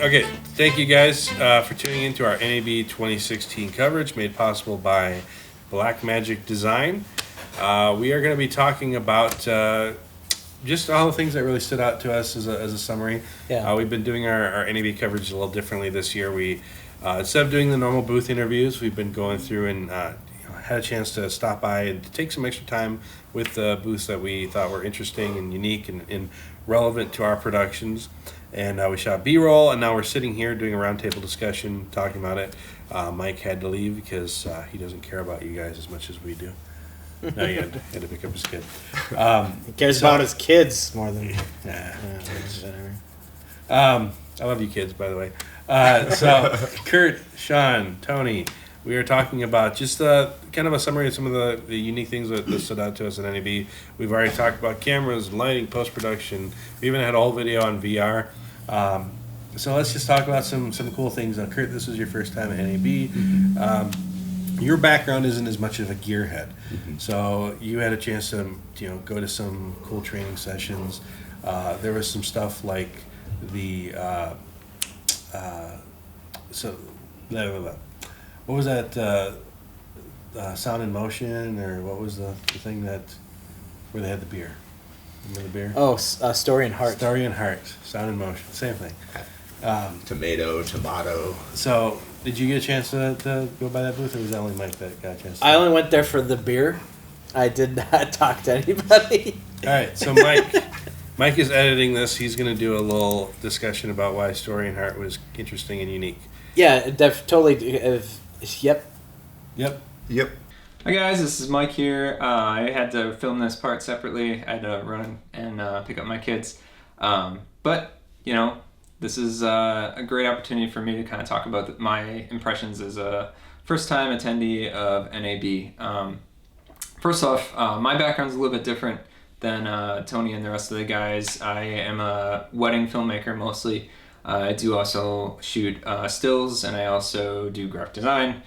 Okay, thank you guys for tuning in to our NAB 2016 coverage made possible by Black Magic Design. We are going to be talking about just all the things that really stood out to us as a summary. Yeah. We've been doing our NAB coverage a little differently this year. We instead of doing the normal booth interviews, we've been going through and had a chance to stop by and to take some extra time with booths that we thought were interesting and unique and relevant to our productions. And we shot B-roll, and now we're sitting here doing a roundtable discussion, talking about it. Mike had to leave because he doesn't care about you guys as much as we do. No, he had to pick up his kid. He cares about his kids more than... I love you kids, by the way. So, Kurt, Sean, Tony, we are talking about just kind of a summary of some of the unique things that stood out to us in NAB. We've already talked about cameras, lighting, post-production. We even had a whole video on VR. So let's just talk about some cool things. Kurt, this was your first time at NAB. Your background isn't as much of a gearhead. Mm-hmm. So you had a chance to go to some cool training sessions. There was some stuff like the... what was that? Sound in Motion, or what was the thing where they had the beer? Remember the beer? Oh, Story and Heart. Story and Heart. Sound in Motion. Same thing. Tomato. So, did you get a chance to go by that booth, or was that only Mike that got a chance? I only went there for the beer. I did not talk to anybody. All right, so Mike is editing this. He's going to do a little discussion about why Story and Heart was interesting and unique. Yeah, totally. Yep. Hi guys, this is Mike here. I had to film this part separately. I had to run and pick up my kids. But, this is a great opportunity for me to kind of talk about my impressions as a first-time attendee of NAB. First off, my background's a little bit different than Tony and the rest of the guys. I am a wedding filmmaker mostly. I do also shoot stills, and I also do graphic design.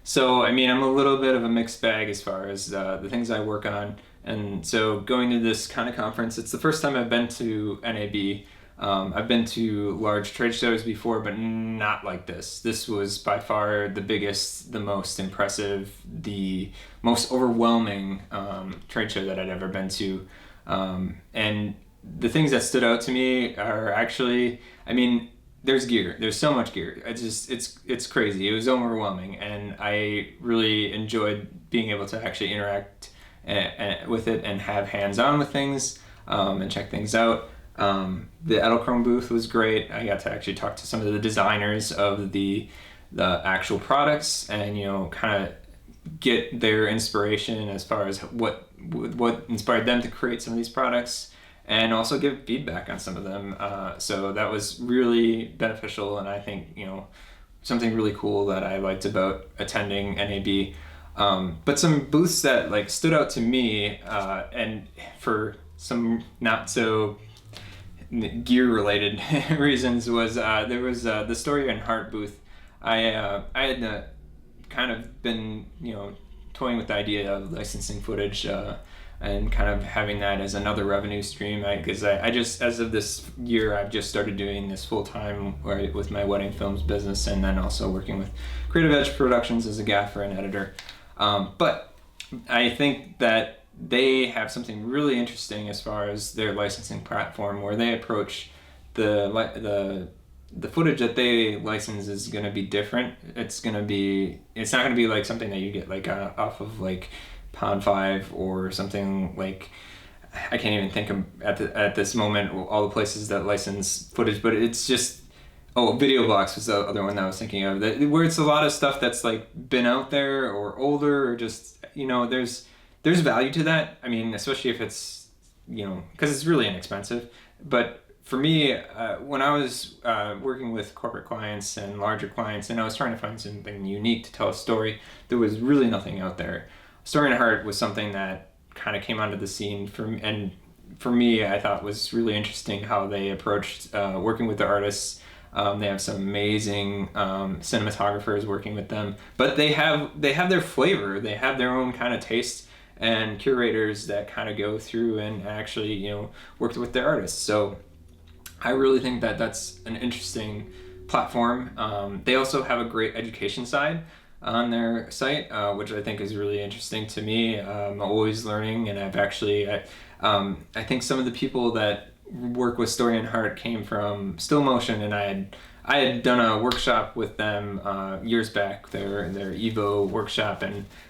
So, I'm a little bit of a mixed bag as far as the things I work on. And so going to this kind of conference, it's the first time I've been to NAB. I've been to large trade shows before, but not like this. This was by far the biggest, the most impressive, the most overwhelming trade show that I'd ever been to. And the things that stood out to me are actually, there's gear. There's so much gear. It's crazy. It was overwhelming, and I really enjoyed being able to actually interact with it and have hands-on with things and check things out. The Edelchrome booth was great. I got to actually talk to some of the designers of the actual products and kind of get their inspiration as far as what inspired them to create some of these products, and also give feedback on some of them. So that was really beneficial, and I think, something really cool that I liked about attending NAB. But some booths that stood out to me, and for some not so gear-related reasons, was there was the Story and Heart booth. I had kind of been, toying with the idea of licensing footage, and kind of having that as another revenue stream, because I just, as of this year, I've just started doing this full-time with my wedding films business, and then also working with Creative Edge Productions as a gaffer and editor. But I think that they have something really interesting as far as their licensing platform, where they approach the footage that they license is going to be different. It's not going to be like something that you get off of Pond 5 or something like, I can't even think of at this moment all the places that license footage, but it's just, Video Box was the other one that I was thinking of, where it's a lot of stuff that's been out there or older, or just, there's value to that. Especially if it's, because it's really inexpensive. But for me, when I was working with corporate clients and larger clients, and I was trying to find something unique to tell a story, there was really nothing out there. Story and Heart was something that kind of came onto the scene and for me, I thought was really interesting how they approached working with the artists. They have some amazing cinematographers working with them, but they have their flavor. They have their own kind of taste and curators that kind of go through and actually, worked with the artists. So I really think that that's an interesting platform. They also have a great education side on their site, which I think is really interesting to me. I'm always learning, and I think some of the people that work with Story and Heart came from Still Motion, and I had done a workshop with them years back, their Evo workshop,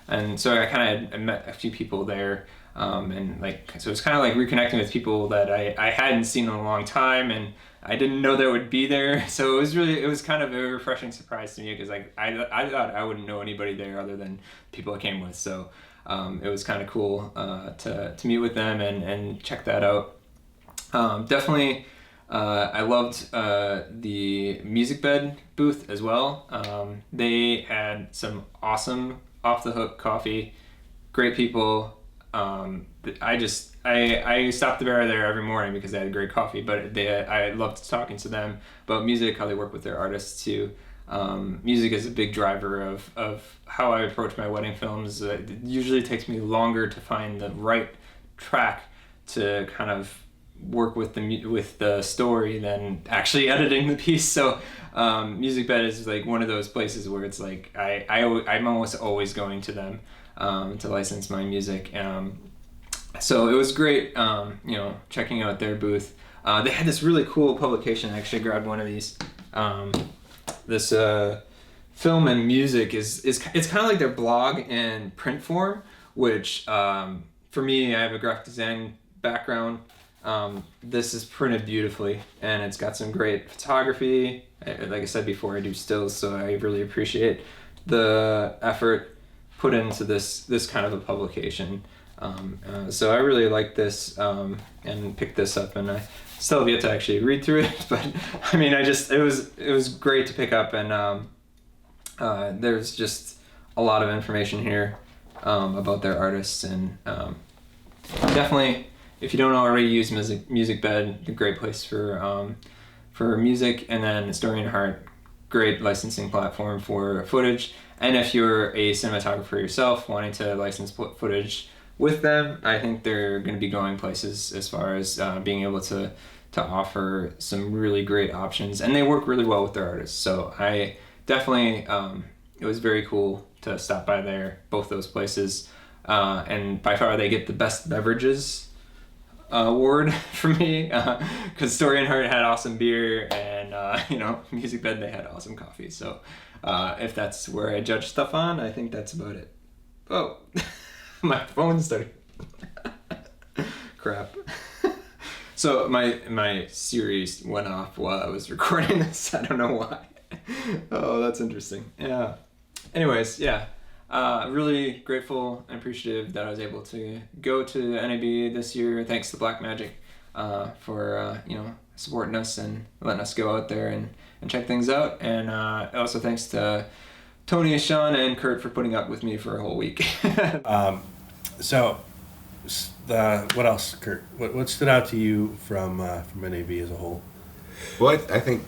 and so I kind of met a few people there, and so it's kind of like reconnecting with people that I hadn't seen in a long time, and I didn't know that would be there. So it was kind of a refreshing surprise to me, because I thought I wouldn't know anybody there other than people I came with. So it was kind of cool to meet with them and check that out. Definitely. I loved the Music Bed booth as well. They had some awesome off the hook coffee, great people. I stopped the bar there every morning because they had great coffee, but I loved talking to them about music, how they work with their artists too. Music is a big driver of how I approach my wedding films. It usually takes me longer to find the right track to kind of work with the story than actually editing the piece. So Music Bed is like one of those places where it's like I'm almost always going to them to license my music. So it was great, checking out their booth. They had this really cool publication. I actually grabbed one of these. This film and music is it's kind of like their blog in print form, which for me, I have a graphic design background. This is printed beautifully, and it's got some great photography. Like I said before, I do stills, so I really appreciate the effort put into this kind of a publication. So I really like this and picked this up, and I still have yet to actually read through it. But I mean, it was great to pick up, and there's just a lot of information here about their artists, and definitely. If you don't already use Music Bed, a great place for music, and then Story and Heart, great licensing platform for footage. And if you're a cinematographer yourself wanting to license footage with them, I think they're going to be going places as far as being able to offer some really great options, and they work really well with their artists. So I definitely, it was very cool to stop by there, both those places, and by far they get the best beverages award for me, because Story and Heart had awesome beer, and Music Bed, they had awesome coffee. So if that's where I judge stuff on, I think that's about it. Oh, my phone started. Crap. So my series went off while I was recording this. I don't know why. Oh, that's interesting. Yeah. Anyways, yeah. Really grateful and appreciative that I was able to go to the NAB this year. Thanks to Black Magic for supporting us and letting us go out there and check things out. And also thanks to Tony, Sean, and Kurt for putting up with me for a whole week. So, what else, Kurt? What stood out to you from NAB as a whole? Well, I think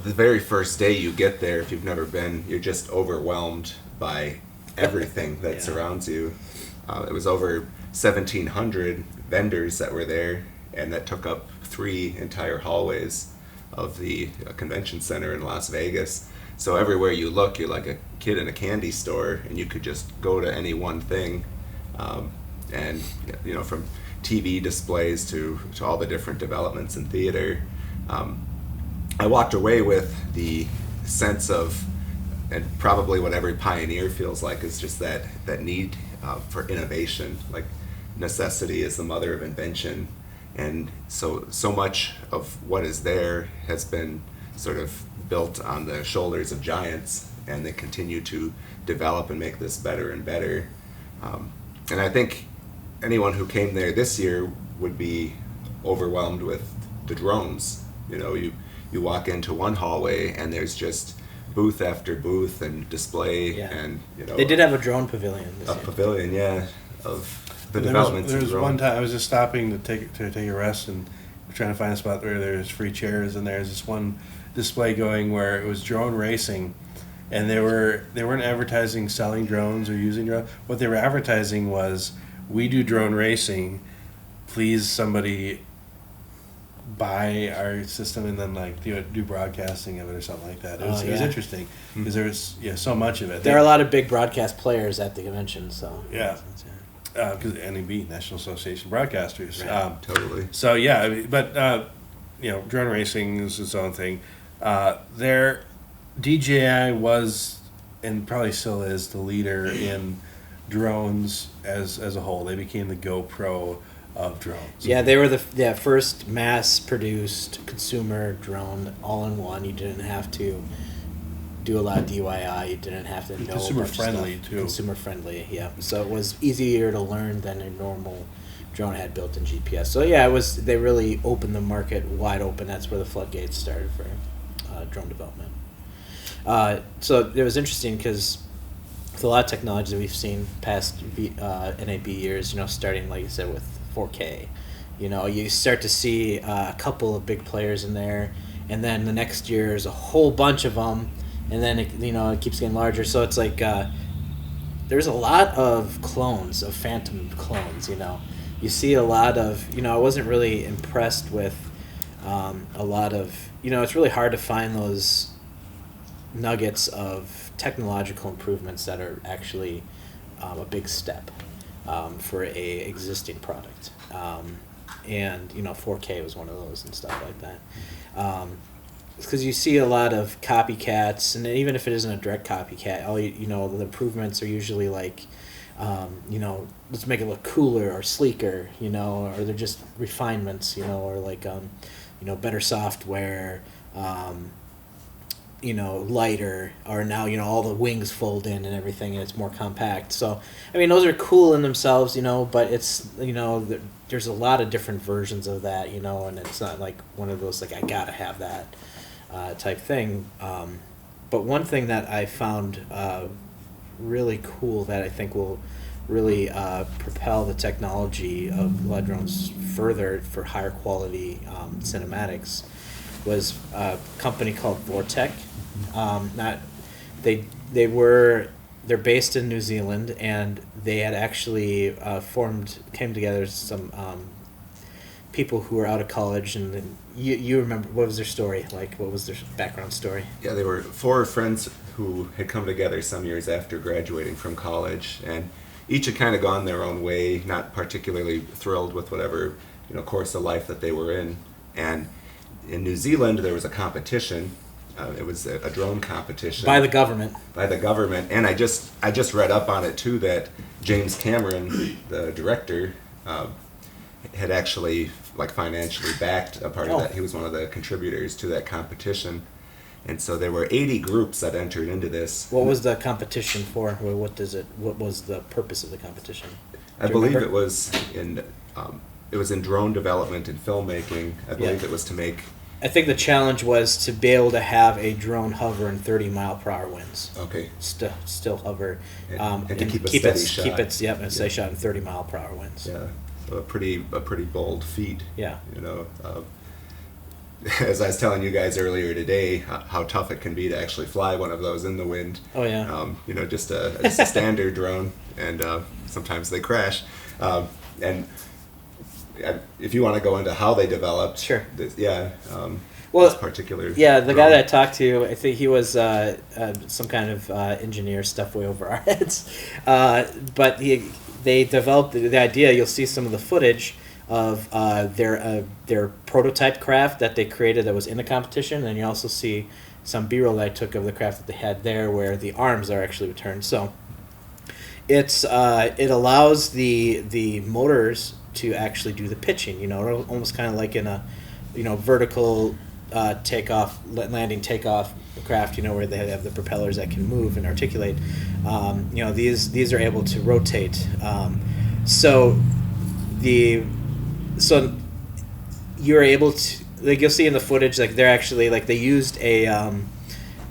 the very first day you get there, if you've never been, you're just overwhelmed by everything that surrounds you. It was over 1,700 vendors that were there, and that took up 3 entire hallways of the convention center in Las Vegas. So everywhere you look, you're like a kid in a candy store, and you could just go to any one thing. And from TV displays to all the different developments in theater, I walked away with the sense of, and probably what every pioneer feels like, is just that need for innovation. Like, necessity is the mother of invention, and so much of what is there has been sort of built on the shoulders of giants, and they continue to develop and make this better and better. And I think anyone who came there this year would be overwhelmed with the drones. You walk into one hallway and there's just booth after booth and display, and they did have a drone pavilion. Pavilion, of the developments. There was one time I was just stopping to take a rest and trying to find a spot where there's free chairs, and there's this one display going where it was drone racing, and they weren't advertising selling drones or using drones. What they were advertising was, we do drone racing. Please, somebody buy our system and then like do broadcasting of it or something like that. It was interesting because there was so much of it. There are a lot of big broadcast players at the convention, so yeah. Because NAB, National Association of Broadcasters. Right. Totally. So yeah, I mean, but drone racing is its own thing. Their DJI was and probably still is the leader in drones as a whole. They became the GoPro of drones. Yeah, they were the first mass-produced consumer drone all-in-one. You didn't have to do a lot of DIY. You didn't have to know consumer friendly too. Consumer friendly, yeah. So it was easier to learn than a normal drone had built-in GPS. So yeah, it was. They really opened the market wide open. That's where the floodgates started for drone development. So it was interesting because with a lot of technology that we've seen past NAB years, starting like you said with 4K, you start to see a couple of big players in there, and then the next year is a whole bunch of them. And then it keeps getting larger, so it's like there's a lot of clones, of phantom clones. You see a lot of. I wasn't really impressed with a lot of. It's really hard to find those nuggets of technological improvements that are actually a big step for a existing product, and 4K was one of those and stuff like that. Because you see a lot of copycats, and even if it isn't a direct copycat, the improvements are usually like, let's make it look cooler or sleeker, or they're just refinements, or like, better software, lighter, or now all the wings fold in and everything, and it's more compact. So I mean, those are cool in themselves, but it's there's a lot of different versions of that, and it's not like one of those like I gotta have that type thing. But one thing that I found really cool that I think will really propel the technology of a lot of drones further for higher quality cinematics was a company called Vortec. They're based in New Zealand, and they had actually came together some people who were out of college, and you remember, what was their story like? What was their background story? Yeah, they were 4 friends who had come together some years after graduating from college, and each had kind of gone their own way, not particularly thrilled with whatever course of life that they were in. And in New Zealand, there was a competition. It was a drone competition By the government. And I just read up on it too, that James Cameron, the director, had actually financially backed a part of that. He was one of the contributors to that competition. And so there were 80 groups that entered into this. What was the competition for? What was the purpose of the competition? I believe it was in drone development and filmmaking. I believe it was to make. I think the challenge was to be able to have a drone hover in 30-mile-per-hour winds. Okay. Still hover. And to keep a steady shot. Keep it, steady shot in 30-mile-per-hour winds. Yeah. So a pretty bold feat. Yeah. As I was telling you guys earlier today, how tough it can be to actually fly one of those in the wind. Oh yeah. Just a standard drone, and sometimes they crash. And if you want to go into how they developed, sure. This particular. Yeah, the drone. guy that I talked to, I think he was some kind of engineer stuff way over our heads, but they developed the idea. You'll see some of the footage of their prototype craft that they created that was in the competition, and you also see some B-roll that I took of the craft that they had there, where the arms are actually returned. So it allows the motors to actually do the pitching. Almost kind of like in a vertical landing takeoff craft. Where they have the propellers that can move and articulate. These are able to rotate. So you're able to, you'll see in the footage, they're actually they used a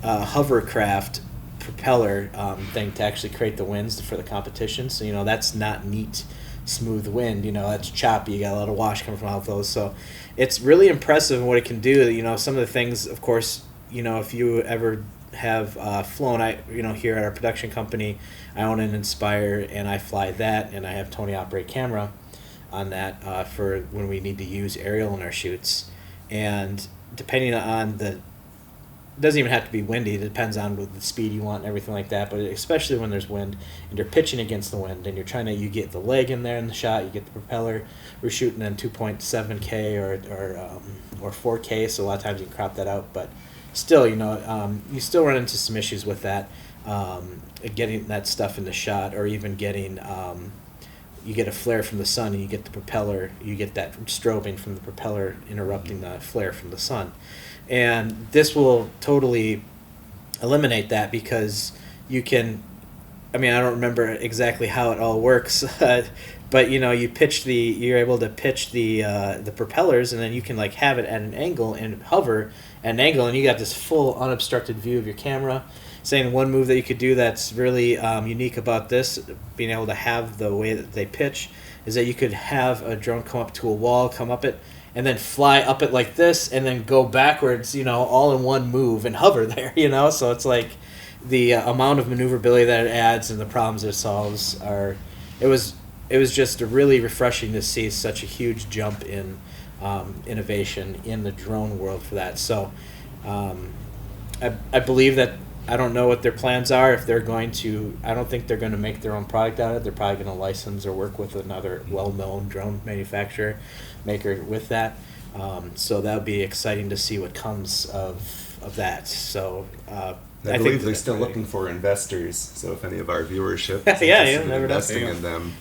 hovercraft propeller thing to actually create the winds for the competition. So that's not neat, smooth wind. That's choppy. You got a lot of wash coming from out of those. So it's really impressive in what it can do. Some of the things, of course, if you ever have flown, here at our production company, I own an Inspire, and I fly that, and I have Tony operate camera on that for when we need to use aerial in our shoots. and depending on it doesn't even have to be windy. It depends on the speed you want and everything like that. But especially when there's wind and you're pitching against the wind and you get the leg in there in the shot, you get the propeller. We're shooting in 2.7K or 4K, so a lot of times you can crop that out. But still, you still run into some issues with that, getting that stuff in the shot, or even getting you get a flare from the sun and you get the propeller, you get that strobing from the propeller interrupting the flare from the sun. And this will totally eliminate that, because you can, I don't remember exactly how it all works, but you're able to pitch the propellers, and then you can like have it at an angle and hover at an angle, and you got this full unobstructed view of your camera. Saying one move that you could do that's really unique about this, being able to have the way that they pitch, is that you could have a drone come up to a wall, come up it, and then fly up it like this, and then go backwards, all in one move and hover there, So it's like the amount of maneuverability that it adds and the problems it solves it was just really refreshing to see such a huge jump in innovation in the drone world for that. So I believe that, I don't know what their plans are. If they're going to, I don't think they're going to make their own product out of it. They're probably going to license or work with another well-known drone maker with that. So that would be exciting to see what comes of that. So I believe they're still looking for investors. So if any of our viewership is never investing in them,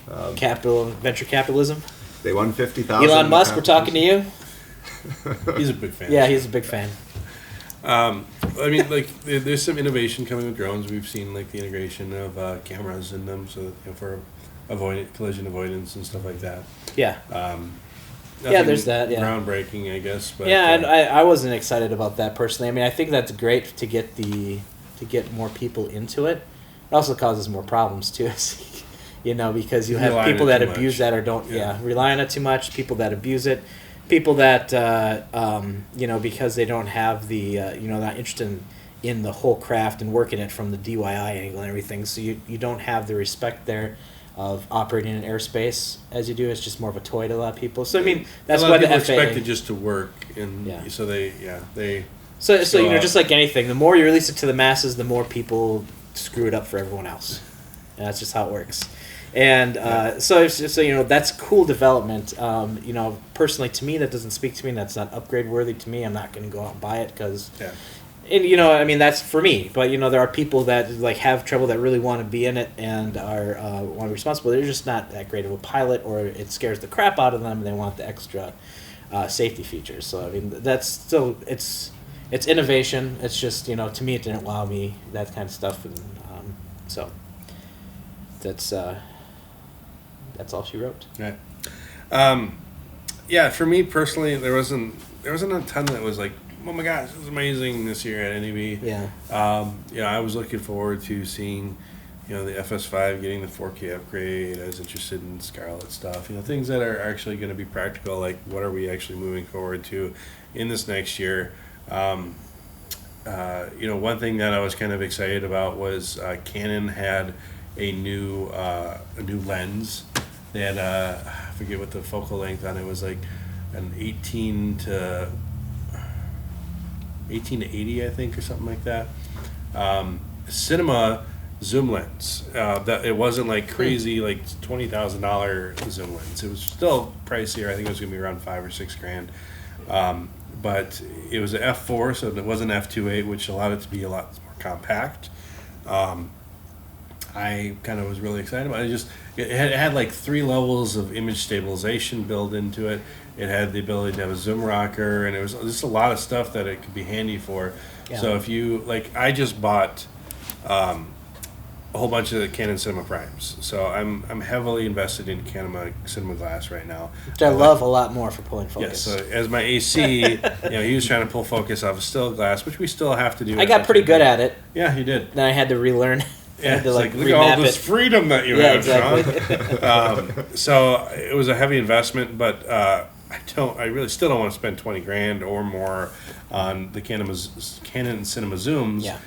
venture capitalism. They won $50,000. Elon Musk, we're talking to you. He's a big fan. Yeah, he's a big fan. There's some innovation coming with drones. We've seen like the integration of cameras in them, so for collision avoidance and stuff like that. Yeah. There's that. Yeah. Groundbreaking, I guess. But, and I wasn't excited about that personally. I think that's great to get more people into it. It also causes more problems too, because you have people that abuse that or don't. Rely on it too much. People that abuse it. People that because they don't have the not interested in the whole craft and working it from the DIY angle and everything, so you don't have the respect there of operating in airspace as you do. It's just more of a toy to a lot of people. So that's why the FAA expect it just to work, and so they. So just like anything, the more you release it to the masses, the more people screw it up for everyone else, and that's just how it works. And so that's cool development. Personally, to me, that doesn't speak to me. That's not upgrade worthy to me. I'm not going to go out and buy it because, and that's for me. But there are people that like have trouble that really want to be in it and are want to be responsible. They're just not that great of a pilot, or it scares the crap out of them, and they want the extra safety features. So that's still it's innovation. It's just to me, it didn't wow me, that kind of stuff, and so that's all she wrote. Right. For me personally, there wasn't a ton that was like, oh my gosh, this is amazing this year at NAB. Yeah. I was looking forward to seeing, the FS5 getting the 4K upgrade. I was interested in Scarlet stuff. Things that are actually going to be practical. Like, what are we actually moving forward to in this next year? One thing that I was kind of excited about was Canon had a new lens. They had I forget what the focal length on it was, like an 18 to 80, I think, or something like that. Cinema zoom lens. That it wasn't like crazy, like $20,000 zoom lens. It was still pricier. I think it was gonna be around $5 or $6 grand. But it was an f4, so it wasn't f2.8, which allowed it to be a lot more compact. I kind of was really excited about it. It had like 3 levels of image stabilization built into it. It had the ability to have a zoom rocker, and it was just a lot of stuff that it could be handy for. Yeah. So if you I just bought a whole bunch of the Canon Cinema Primes. So I'm heavily invested in Canon Cinema Glass right now. Which I love a lot more for pulling focus. Yeah, so as my AC, he was trying to pull focus off of still glass, which we still have to do. I got pretty good at it. Yeah, you did. Then I had to relearn. Yeah, it's like look at all this freedom that you have, exactly. Sean. So it was a heavy investment, but I really still don't want to spend $20 grand or more on the Canon Cinema Zooms. Yeah.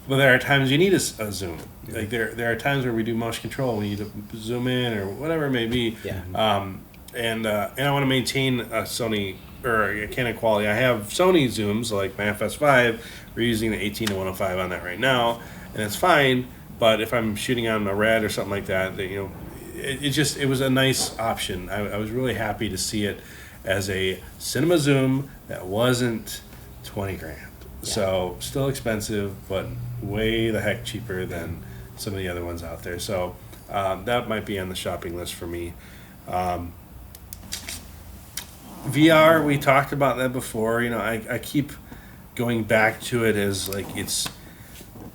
But there are times you need a zoom. Like there are times where we do motion control, we need to zoom in or whatever it may be. Yeah. and I want to maintain a Sony or a Canon quality. I have Sony zooms like my FS5. We're using the 18-105 on that right now, and it's fine. But if I'm shooting on a Red or something like that, it was a nice option. I was really happy to see it as a cinema zoom that wasn't 20 grand. Yeah. So still expensive, but way the heck cheaper than some of the other ones out there. So that might be on the shopping list for me. VR, we talked about that before. I keep going back to it as like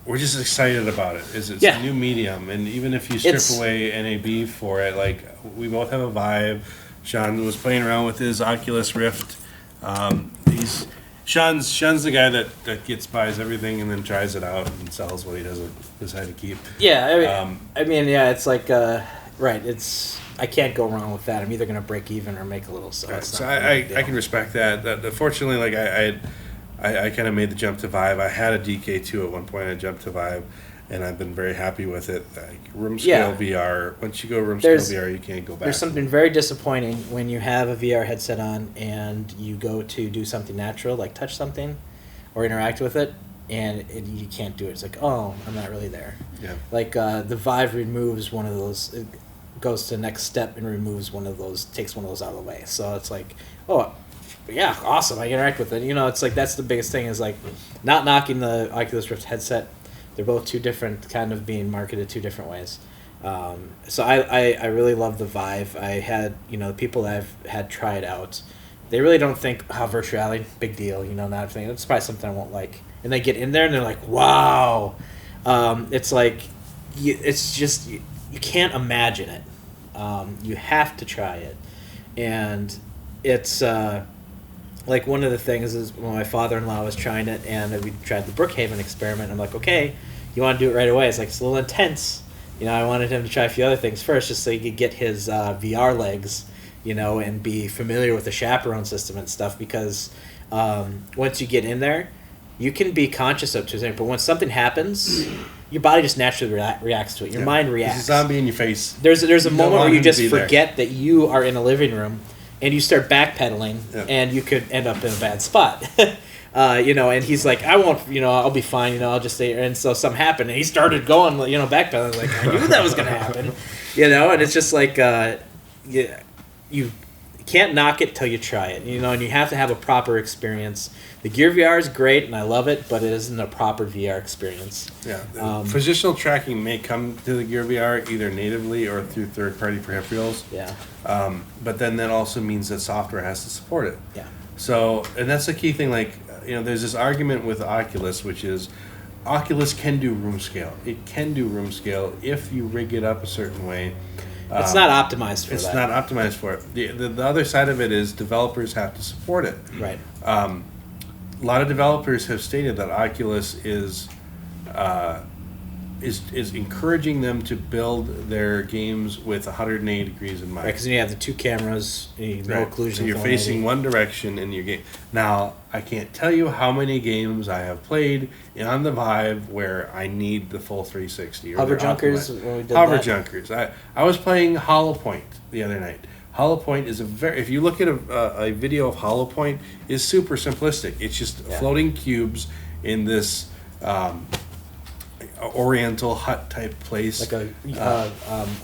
we're just excited about it. It's a new medium, and even if you strip away NAB for it, like we both have a Vive. Sean was playing around with his Oculus Rift. Sean's the guy that buys everything and then tries it out and sells what he doesn't decide to keep. Yeah, it's like right. I can't go wrong with that. I'm either going to break even or make a little. So I can respect that. Fortunately, like I kind of made the jump to Vive. I had a DK2 at one point. I jumped to Vive, and I've been very happy with it. Like room scale VR. Once you go room scale VR, you can't go back. There's something very disappointing when you have a VR headset on and you go to do something natural, like touch something or interact with it, and you can't do it. It's like, oh, I'm not really there. Yeah. Like the Vive removes one of those. It goes to the next step and removes one of those, takes one of those out of the way. So it's like, oh, yeah, awesome. I interact with it. It's like that's the biggest thing is like not knocking the Oculus Rift headset. They're both two different, kind of being marketed two different ways. So I really love the Vive. I had, the people that I've had try it out, they really don't think, virtual reality, big deal, not everything. It's probably something I won't like. And they get in there and they're like, wow. It's like, it's just, you can't imagine it. You have to try it. And it's, like one of the things is when my father-in-law was trying it and we tried the Brookhaven experiment, I'm like, okay, you want to do it right away? It's like, it's a little intense. I wanted him to try a few other things first just so he could get his VR legs, and be familiar with the chaperone system and stuff because once you get in there, you can be conscious of it, but when something happens, your body just naturally reacts to it. Your mind reacts. There's a zombie in your face. There's a moment where you just forget that you are in a living room and you start backpedaling, and you could end up in a bad spot. And he's like, I won't, I'll be fine, I'll just stay here. And so something happened, and he started going, backpedaling, like, I knew that was going to happen, and it's just like, you can't knock it till you try it, and you have to have a proper experience. The Gear VR is great, and I love it, but it isn't a proper VR experience. Yeah. Positional tracking may come to the Gear VR either natively or through third-party peripherals. Yeah. But then that also means that software has to support it. Yeah. So, and that's the key thing, like, there's this argument with Oculus, which is Oculus can do room scale. It can do room scale if you rig it up a certain way. It's not optimized for that. It's not optimized for it. The other side of it is developers have to support it. Right. A lot of developers have stated that Oculus is encouraging them to build their games with 180 degrees in mind. Right, because you have the two cameras, no occlusion. So you're facing one direction in your game. Now, I can't tell you how many games I have played on the Vive where I need the full 360. Hover Junkers. Hover Junkers. I was playing Hollow Point the other night. Hollow Point is if you look at a video of Hollow Point, is super simplistic. It's just floating cubes in this oriental hut type place, like a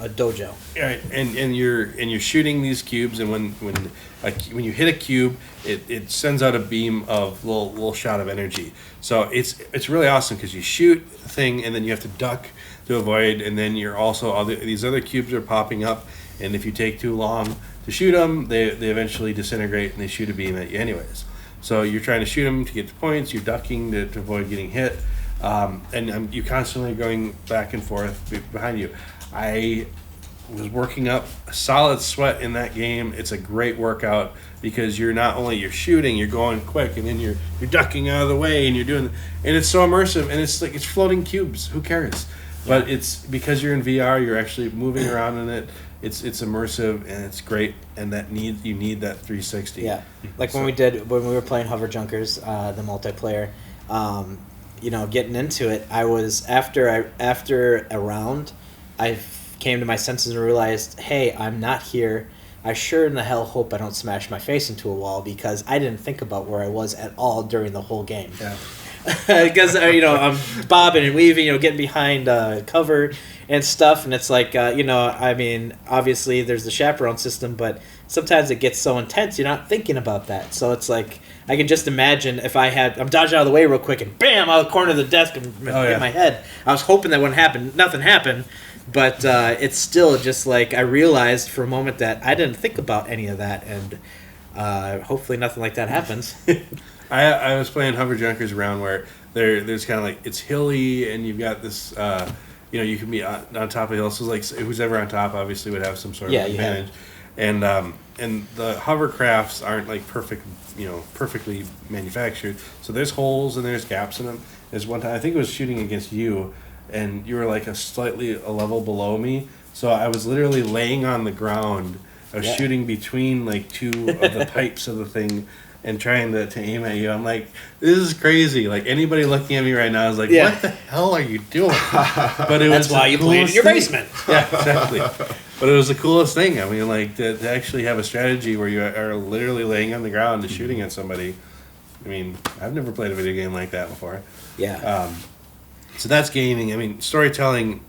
dojo. Right, and you're shooting these cubes, and when you hit a cube, it sends out a beam of little shot of energy. So it's really awesome because you shoot a thing, and then you have to duck to avoid, and then you're also these other cubes are popping up, and if you take too long to shoot them, they eventually disintegrate and they shoot a beam at you anyways. So you're trying to shoot them to get to points. You're ducking to avoid getting hit. And you're constantly going back and forth behind you. I was working up a solid sweat in that game. It's a great workout because you're not only you're shooting, you're going quick, and then you're ducking out of the way, and you're doing, and it's so immersive, and it's like it's floating cubes. Who cares? But it's because you're in VR, you're actually moving around in it. It's immersive and it's great, and you need that 360. Yeah, like when we were playing Hover Junkers, the multiplayer. Getting into it, I was after a round, I came to my senses and realized, hey, I'm not here I sure in the hell hope I don't smash my face into a wall because I didn't think about where I was at all during the whole game. Yeah. Because I'm bobbing and weaving, getting behind cover and stuff, and it's like I mean, obviously there's the chaperone system, but sometimes it gets so intense you're not thinking about that. So it's like I can just imagine if I'm dodging out of the way real quick and bam, out of the corner of the desk and hit my head. I was hoping that wouldn't happen. Nothing happened, but it's still just like I realized for a moment that I didn't think about any of that, and hopefully nothing like that happens. I was playing Hover Junkers around where there's kind of like it's hilly and you've got this you can be on top of a hill, so like who's ever on top obviously would have some sort of advantage. And the hovercrafts aren't like perfectly manufactured, so there's holes and there's gaps in them. There's one time I think it was shooting against you, and you were like a level below me, so I was literally laying on the ground. I was shooting between like two of the pipes of the thing and trying to aim at you. I'm like, this is crazy. Like anybody looking at me right now is like, what the hell are you doing? But that's why you play in your basement. Yeah, exactly. But it was the coolest thing. I mean, like to actually have a strategy where you are literally laying on the ground and shooting at somebody. I mean, I've never played a video game like that before. Yeah. So that's gaming. I mean, storytelling.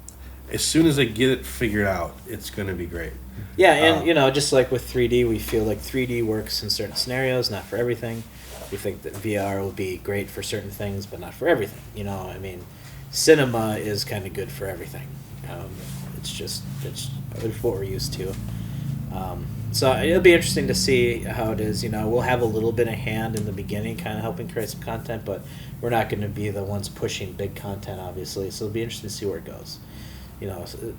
As soon as I get it figured out, it's going to be great. Yeah, and just like with 3D, we feel like 3D works in certain scenarios, not for everything. We think that VR will be great for certain things, but not for everything. I mean, cinema is kind of good for everything. It's what we're used to. So it'll be interesting to see how it is. We'll have a little bit of hand in the beginning, kind of helping create some content, but we're not going to be the ones pushing big content, obviously. So it'll be interesting to see where it goes.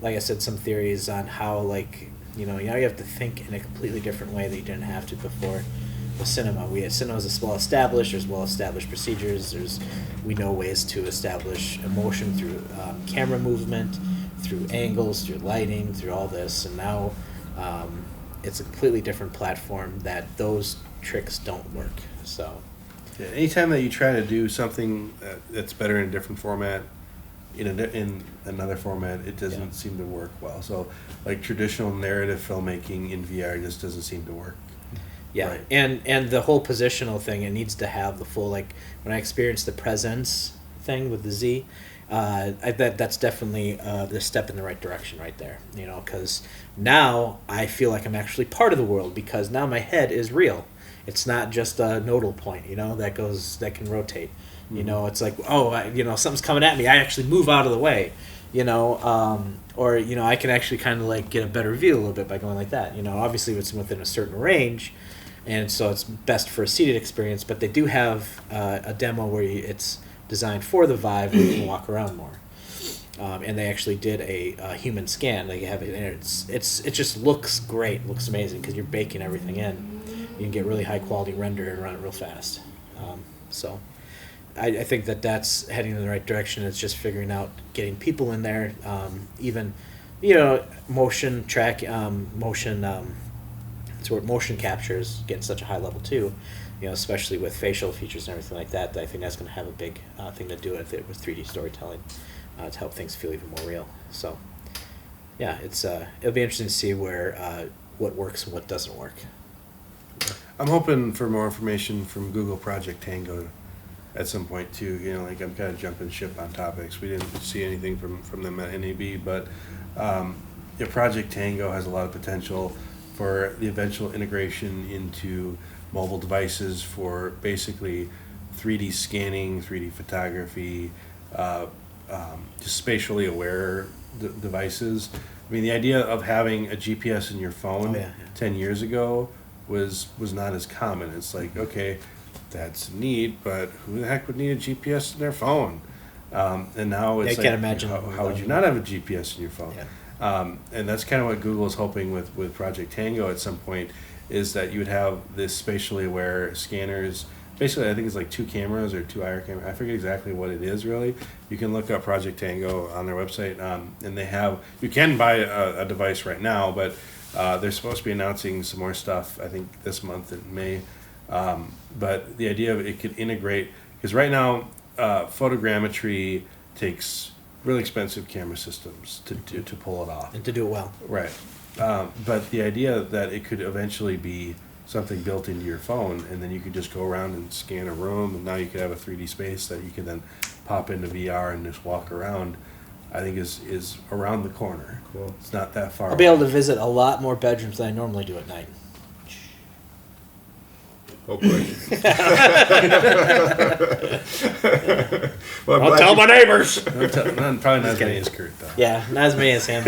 Like I said, some theories on how, you have to think in a completely different way that you didn't have to before with cinema. Cinema is well established. There's well established procedures. We know ways to establish emotion through camera movement, through angles, through lighting, through all this. And now it's a completely different platform that those tricks don't work. So, yeah, anytime that you try to do something that's better in a different format, in another format, it doesn't seem to work well. So, like traditional narrative filmmaking in VR just doesn't seem to work. Yeah, right. And the whole positional thing, it needs to have the full, like when I experienced the presence thing with the Z, that's definitely the step in the right direction right there. Because now I feel like I'm actually part of the world because now my head is real. It's not just a nodal point, that can rotate. It's like, something's coming at me. I actually move out of the way, or I can actually kind of like get a better view a little bit by going like that. Obviously it's within a certain range, and so it's best for a seated experience. But they do have a demo where it's designed for the Vive where you can walk around more, and they actually did a human scan. They have it, and it just looks great, looks amazing because you're baking everything in. You can get really high quality render and run it real fast. So. I think that's heading in the right direction. It's just figuring out getting people in there, even, motion capture is getting such a high level too, especially with facial features and everything like that. I think that's going to have a big thing to do with it with 3D storytelling to help things feel even more real. So, yeah, it'll be interesting to see where what works and what doesn't work. I'm hoping for more information from Google Project Tango at some point too. Like I'm kind of jumping ship on topics. We didn't see anything from them at NAB, but Project Tango has a lot of potential for the eventual integration into mobile devices for basically 3D scanning, 3D photography, just spatially aware devices. I mean, the idea of having a GPS in your phone 10 years ago was not as common. It's like, okay, that's neat, but who the heck would need a GPS in their phone? And now it's I can't imagine how would you not have a GPS in your phone? Yeah. And that's kind of what Google is hoping with Project Tango at some point, is that you would have this spatially aware scanners. Basically, I think it's like 2 cameras or 2 IR cameras. I forget exactly what it is really. You can look up Project Tango on their website, and you can buy a device right now, but they're supposed to be announcing some more stuff, I think this month in May. But the idea of it could integrate, because right now photogrammetry takes really expensive camera systems to pull it off and to do it well. Right. But the idea that it could eventually be something built into your phone, and then you could just go around and scan a room, and now you could have a 3D space that you can then pop into VR and just walk around, I think is around the corner. Cool. It's not that far I'll be able to away. visit a lot more bedrooms than I normally do at night. Hopefully. Well, I'm I'll glad tell you- my neighbors. Probably not as many as Kurt, though. Yeah, not as many as him.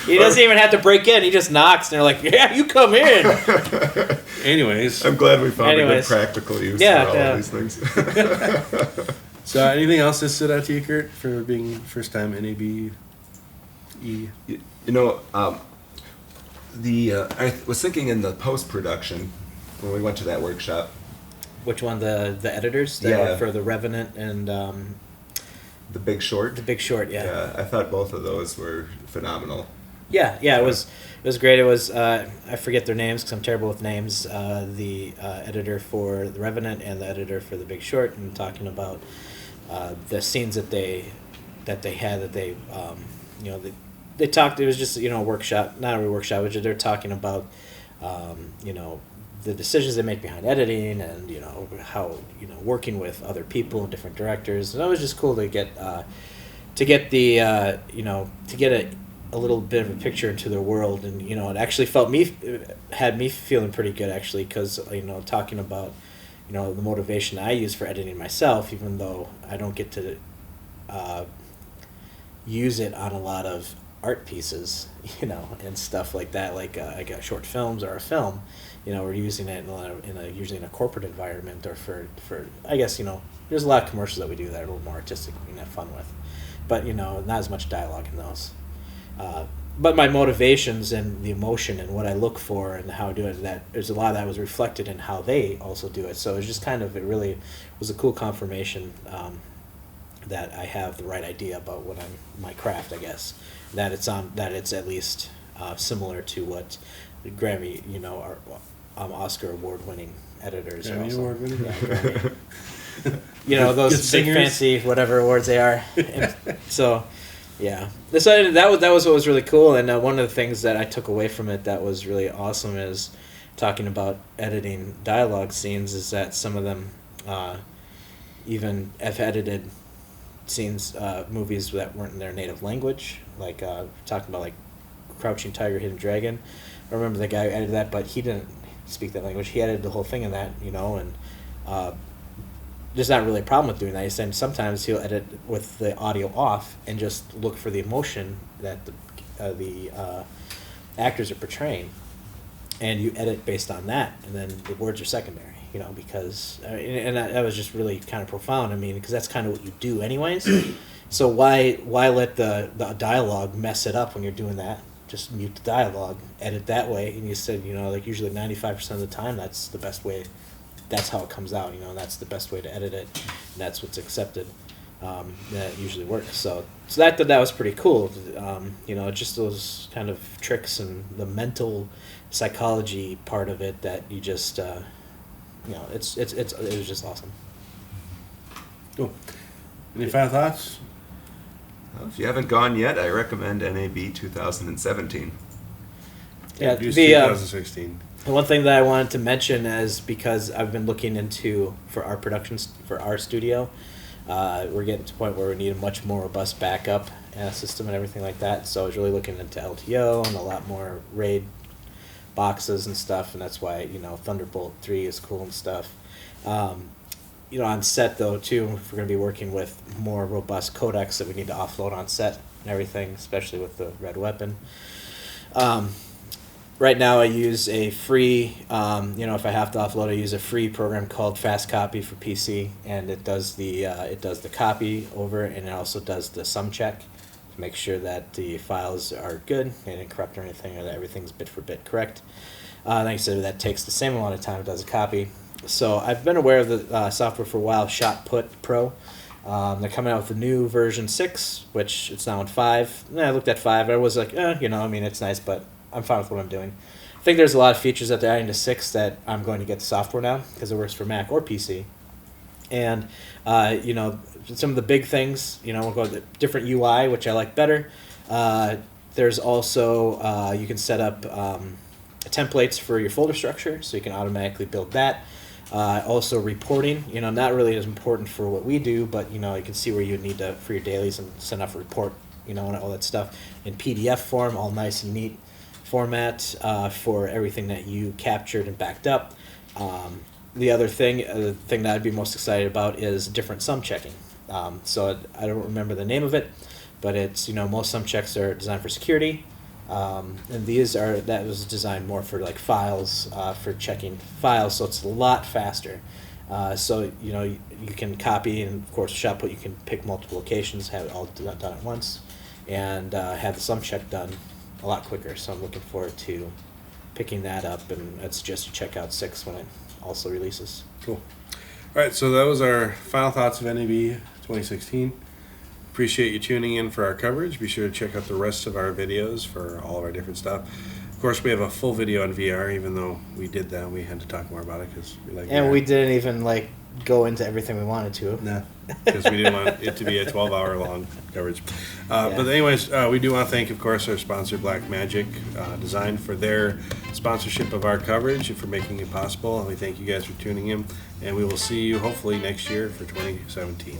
He doesn't even have to break in. He just knocks, and they're like, "Yeah, you come in." Anyways, I'm glad we found a good Anyways. practical use Yeah, for all yeah. of these things. so anything else that stood out to you, Kurt, for being first time NAB? You know, I was thinking in the post-production, when we went to that workshop, Which one? The editors that Yeah. were for The Revenant and The Big Short. The Big Short. Yeah, I thought both of those were phenomenal. Yeah, it was great. It was I forget their names because I'm terrible with names. The editor for The Revenant and the editor for The Big Short, and talking about the scenes that they had they talked. It was just a workshop, not a workshop, which they're talking about the decisions they make behind editing, and how working with other people and different directors. And that was just cool to get a little bit of a picture into their world. And it actually had me feeling pretty good, actually, because talking about the motivation I use for editing myself, even though I don't get to use it on a lot of art pieces, and stuff like that, like I got short films or a film, we're using it usually in a corporate environment, or for I guess there's a lot of commercials that we do that are a little more artistic and have fun with, but not as much dialogue in those. But my motivations and the emotion and what I look for and how I do it, that there's a lot of that was reflected in how they also do it. So it was just it really was a cool confirmation that I have the right idea about my craft, I guess. That it's at least similar to what the Grammy, our Oscar award-winning editors are Grammy also. award-winning? Yeah, Grammy. Those Good big singers. fancy whatever awards they are. And so, yeah, that was what was really cool. And one of the things that I took away from it that was really awesome is talking about editing dialogue scenes. Is that some of them even have edited scenes, movies that weren't in their native language, like talking about like Crouching Tiger, Hidden Dragon. I remember the guy who edited that, but he didn't speak that language. He edited the whole thing in that, and there's not really a problem with doing that. He's saying sometimes he'll edit with the audio off and just look for the emotion that the actors are portraying, and you edit based on that, and then the words are secondary. Because and that was just really kind of profound. I mean, because that's kind of what you do anyways. So why let the dialogue mess it up when you're doing that? Just mute the dialogue, edit that way. And you said, like usually 95% of the time, that's the best way. That's how it comes out. That's the best way to edit it. And that's what's accepted. That usually works. So that was pretty cool. Just those kind of tricks and the mental psychology part of it that you just. It was just awesome. Cool. Any final thoughts? Well, if you haven't gone yet, I recommend NAB 2017. Yeah, Introduced the 2016. one thing that I wanted to mention is because I've been looking into for our productions for our studio, we're getting to the point where we need a much more robust backup system and everything like that. So I was really looking into LTO and a lot more RAID boxes and stuff, and that's why Thunderbolt 3 is cool and stuff. On set though too, if we're going to be working with more robust codecs that we need to offload on set and everything, especially with the Red Weapon. Right now I use a free, if I have to offload, I use a free program called Fast Copy for PC, and it does the copy over, and it also does the sum check to make sure that the files are good, they didn't corrupt or anything, or that everything's bit for bit correct. Like I said, that takes the same amount of time it does a copy. So I've been aware of the software for a while, ShotPut Pro. They're coming out with the new version 6, which it's now in 5. I looked at 5, I was like, it's nice, but I'm fine with what I'm doing. I think there's a lot of features that they're adding to 6 that I'm going to get the software now, because it works for Mac or PC. And, some of the big things, we'll go to the different UI, which I like better. There's also, you can set up templates for your folder structure, so you can automatically build that. Also reporting, not really as important for what we do, but you can see where you need to, for your dailies, and send off a report, and all that stuff in PDF form, all nice and neat format for everything that you captured and backed up. The other thing, the thing that I'd be most excited about is different sum checking. So I don't remember the name of it, but it's, most sum checks are designed for security. And that was designed more for like files, for checking files, so it's a lot faster. So you can copy, and of course shot put, you can pick multiple locations, have it all done at once, and have the sum check done a lot quicker. So I'm looking forward to picking that up, and that's just checkout 6 when it also releases. Cool. All right, so that was our final thoughts of NAB 2016. Appreciate you tuning in for our coverage. Be sure to check out the rest of our videos for all of our different stuff. Of course, we have a full video on VR, even though we did that. We had to talk more about it because we like And VR. we didn't even go into everything we wanted to. No, because we didn't want it to be a 12-hour long coverage. But anyways, we do want to thank, of course, our sponsor, Black Magic Design, for their sponsorship of our coverage and for making it possible. And we thank you guys for tuning in. And we will see you hopefully next year for 2017.